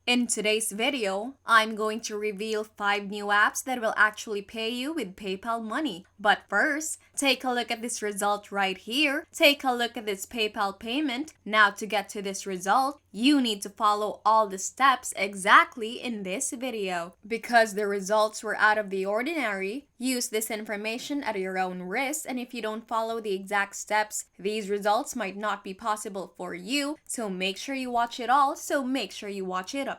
In today's video, I'm going to reveal 5 new apps that will actually pay you with PayPal money. But first, take a look at this result right here. Take a look at this PayPal payment. Now to get to this result, you need to follow all the steps exactly in this video. Because the results were out of the ordinary, use this information at your own risk, and if you don't follow the exact steps, these results might not be possible for you. So make sure you watch it all,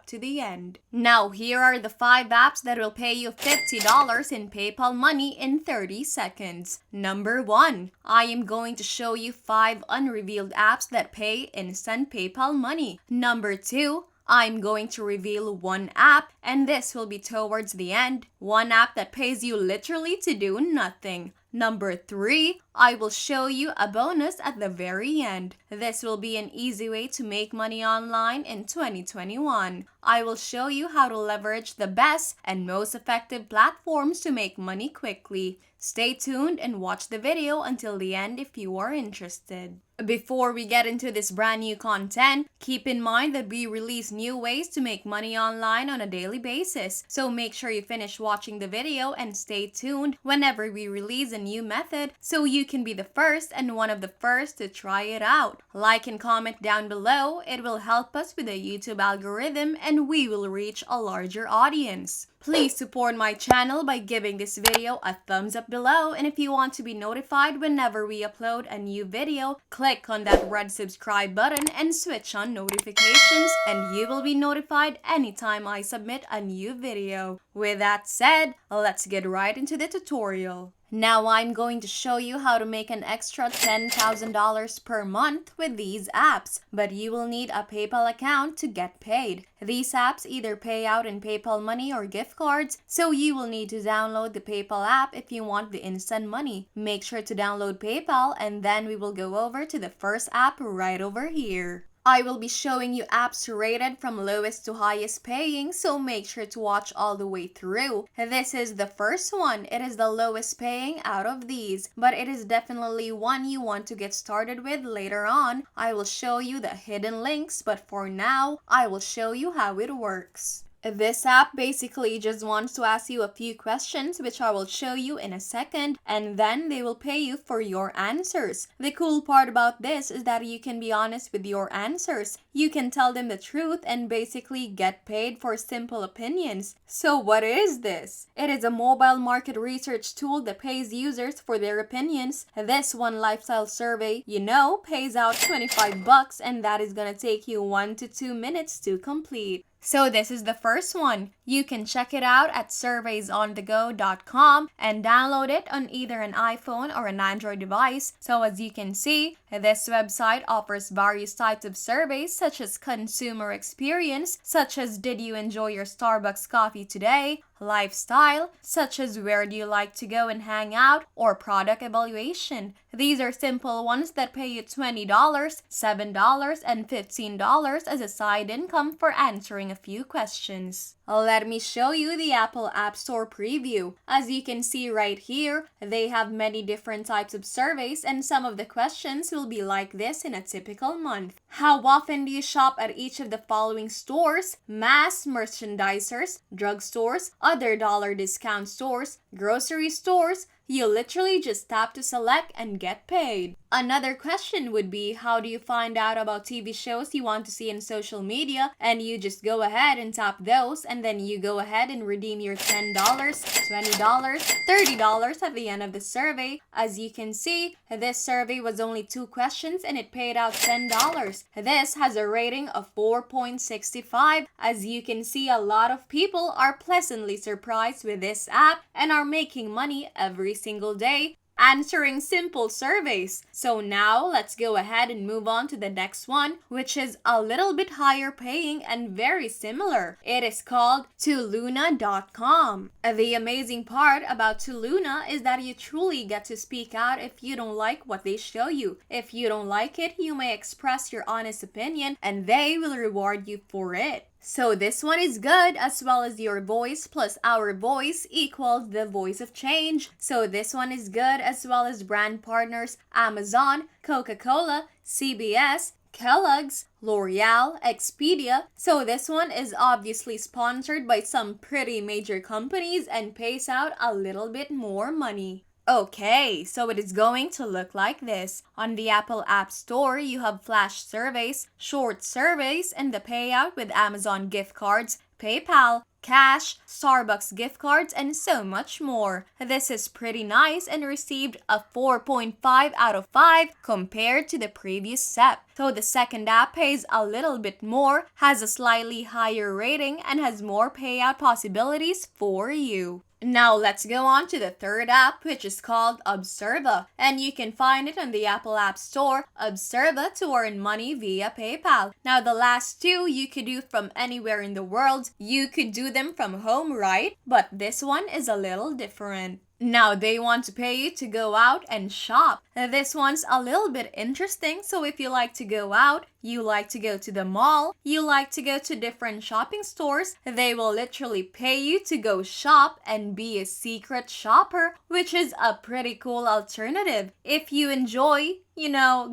up to the end. Now here are the 5 apps that will pay you $50 in PayPal money in 30 seconds. Number 1, I am going to show you 5 unrevealed apps that pay instant PayPal money. Number 2, I'm going to reveal one app, and this will be towards the end. One app that pays you literally to do nothing. Number 3, I will show you a bonus at the very end. This will be an easy way to make money online in 2021. I will show you how to leverage the best and most effective platforms to make money quickly. Stay tuned and watch the video until the end if you are interested. Before we get into this brand new content, keep in mind that we release new ways to make money online on a daily basis. So make sure you finish watching the video and stay tuned whenever we release a new method so you can be the first and one of the first to try it out. Like and comment down below. It will help us with the YouTube algorithm and we will reach a larger audience. Please support my channel by giving this video a thumbs up below, and if you want to be notified whenever we upload a new video, click on that red subscribe button and switch on notifications and you will be notified anytime I submit a new video. With that said, let's get right into the tutorial. Now I'm going to show you how to make an extra $10,000 per month with these apps, but you will need a PayPal account to get paid. These apps either pay out in PayPal money or gift cards, so you will need to download the PayPal app if you want the instant money. Make sure to download PayPal and then we will go over to the first app right over here. I will be showing you apps rated from lowest to highest paying, so make sure to watch all the way through. This is the first one. It is the lowest paying out of these, but it is definitely one you want to get started with later on. I will show you the hidden links, but for now, I will show you how it works. This app basically just wants to ask you a few questions, which I will show you in a second, and then they will pay you for your answers. The cool part about this is that you can be honest with your answers. You can tell them the truth and basically get paid for simple opinions. So what is this? It is a mobile market research tool that pays users for their opinions. This one lifestyle survey, pays out $25, and that is gonna take you 1 to 2 minutes to complete. So this is the first one. You can check it out at surveysonthego.com and download it on either an iPhone or an Android device. So as you can see, this website offers various types of surveys such as consumer experience, such as did you enjoy your Starbucks coffee today, lifestyle, such as where do you like to go and hang out, or product evaluation. These are simple ones that pay you $20, $7, and $15 as a side income for answering a few questions. Let me show you the Apple App Store preview. As you can see right here, they have many different types of surveys and some of the questions will be like this in a typical month. How often do you shop at each of the following stores? Mass merchandisers, drugstores, other dollar discount stores, grocery stores. You literally just tap to select and get paid. Another question would be, how do you find out about TV shows you want to see in social media? And you just go ahead and tap those, and then you go ahead and redeem your $10, $20, $30 at the end of the survey. As you can see, this survey was only 2 questions and it paid out $10. This has a rating of 4.65. As you can see, a lot of people are pleasantly surprised with this app and are making money every single day answering simple surveys. So now let's go ahead and move on to the next one, which is a little bit higher paying and very similar. It is called Tuluna.com. The amazing part about Tuluna is that you truly get to speak out if you don't like what they show you. If you don't like it, you may express your honest opinion and they will reward you for it. So this one is good, as well as your voice plus our voice equals the voice of change. So this one is good, as well as brand partners Amazon, Coca-Cola, CBS, Kellogg's, L'Oreal, Expedia. So this one is obviously sponsored by some pretty major companies and pays out a little bit more money. Okay, so it is going to look like this. On the Apple App Store, you have flash surveys, short surveys, and the payout with Amazon gift cards, PayPal, cash, Starbucks gift cards, and so much more. This is pretty nice and received a 4.5 out of 5 compared to the previous step. So the second app pays a little bit more, has a slightly higher rating, and has more payout possibilities for you. Now let's go on to the third app, which is called Observa, and you can find it on the Apple App Store, Observa, to earn money via PayPal. Now the last two you could do from anywhere in the world. You could do them from home, right? But this one is a little different. Now they want to pay you to go out and shop. This one's a little bit interesting, so if you like to go out, you like to go to the mall, you like to go to different shopping stores, they will literally pay you to go shop and be a secret shopper, which is a pretty cool alternative. If you enjoy,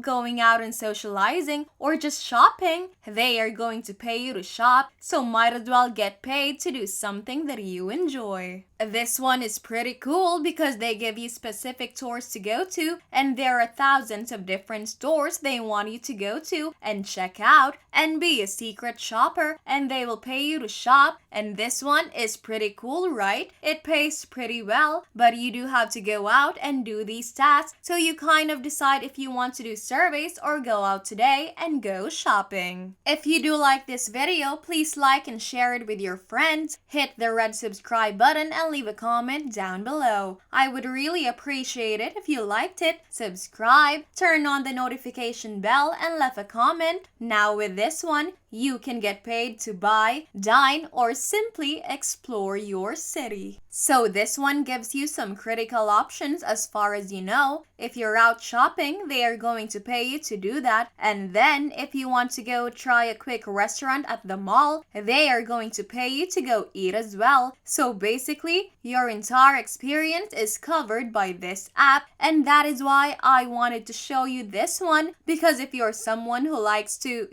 going out and socializing or just shopping, they are going to pay you to shop, so might as well get paid to do something that you enjoy. This one is pretty cool because they give you specific tours to go to, and there are thousands of different stores they want you to go to and check out and be a secret shopper, and they will pay you to shop. And this one is pretty cool, right? It pays pretty well, but you do have to go out and do these tasks, so you kind of decide if you want to do surveys or go out today and go shopping. If you do like this video, please like and share it with your friends, hit the red subscribe button, and leave a comment down below. I would really appreciate it if you liked it. Subscribe, turn on the notification bell, and leave a comment. Now with this one, you can get paid to buy, dine, or simply explore your city. So this one gives you some critical options as far as you know. If you're out shopping, they are going to pay you to do that. And then if you want to go try a quick restaurant at the mall, they are going to pay you to go eat as well. So basically, your entire experience is covered by this app, and that is why I wanted to show you this one, because if you're someone who likes to,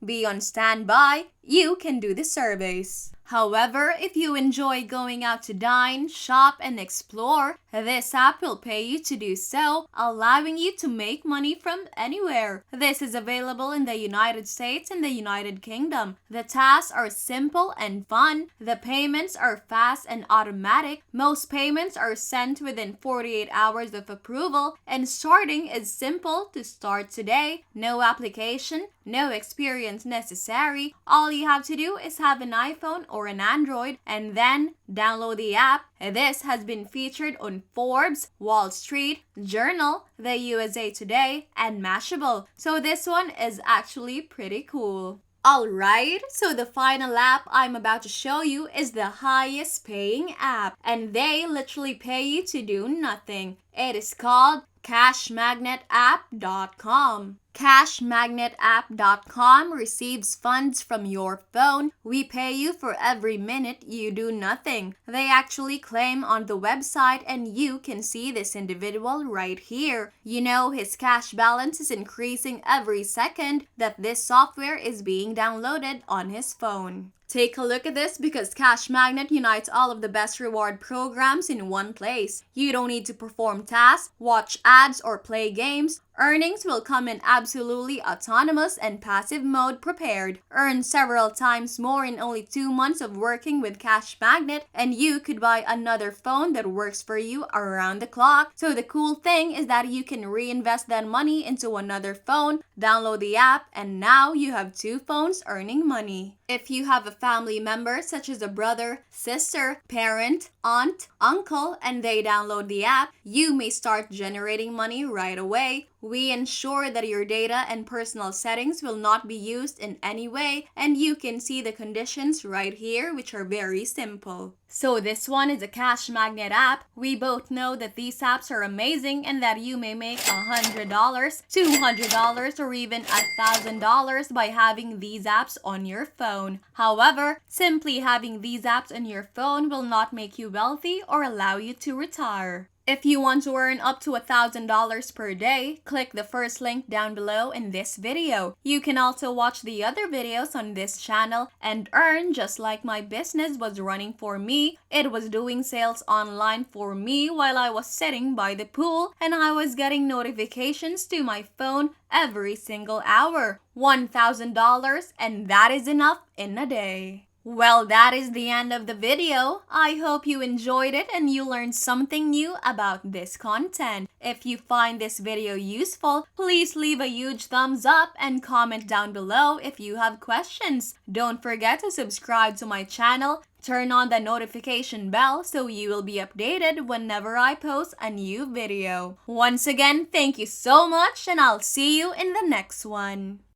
be on standby, you can do the surveys. However, if you enjoy going out to dine, shop, and explore, this app will pay you to do so, allowing you to make money from anywhere. This is available in the United States and the United Kingdom. The tasks are simple and fun. The payments are fast and automatic. Most payments are sent within 48 hours of approval, and starting is simple to start today. No application, no experience necessary. All you have to do is have an iPhone or an Android and then download the app. This has been featured on Forbes, Wall Street, Journal, the USA Today, and Mashable. So this one is actually pretty cool. Alright, so the final app I'm about to show you is the highest paying app, and they literally pay you to do nothing. It is called CashMagnetApp.com. CashMagnetApp.com receives funds from your phone. We pay you for every minute you do nothing. They actually claim on the website, and you can see this individual right here. His cash balance is increasing every second that this software is being downloaded on his phone. Take a look at this because Cash Magnet unites all of the best reward programs in one place. You don't need to perform tasks, watch ads, or play games. Earnings will come in absolutely autonomous and passive mode prepared. Earn several times more in only 2 months of working with Cash Magnet, and you could buy another phone that works for you around the clock. So the cool thing is that you can reinvest that money into another phone, download the app, and now you have 2 phones earning money. If you have a family member such as a brother, sister, parent, aunt, uncle, and they download the app, you may start generating money right away. We ensure that your data and personal settings will not be used in any way, and you can see the conditions right here, which are very simple. So this one is a Cash Magnet app. We both know that these apps are amazing and that you may make $100, $200, or even $1,000 by having these apps on your phone. However, simply having these apps on your phone will not make you wealthy or allow you to retire. If you want to earn up to $1,000 per day, click the first link down below in this video. You can also watch the other videos on this channel and earn just like my business was running for me. It was doing sales online for me while I was sitting by the pool, and I was getting notifications to my phone every single hour. $1,000, and that is enough in a day. Well, that is the end of the video. I hope you enjoyed it and you learned something new about this content. If you find this video useful, please leave a huge thumbs up and comment down below if you have questions. Don't forget to subscribe to my channel. Turn on the notification bell so you will be updated whenever I post a new video. Once again, thank you so much, and I'll see you in the next one.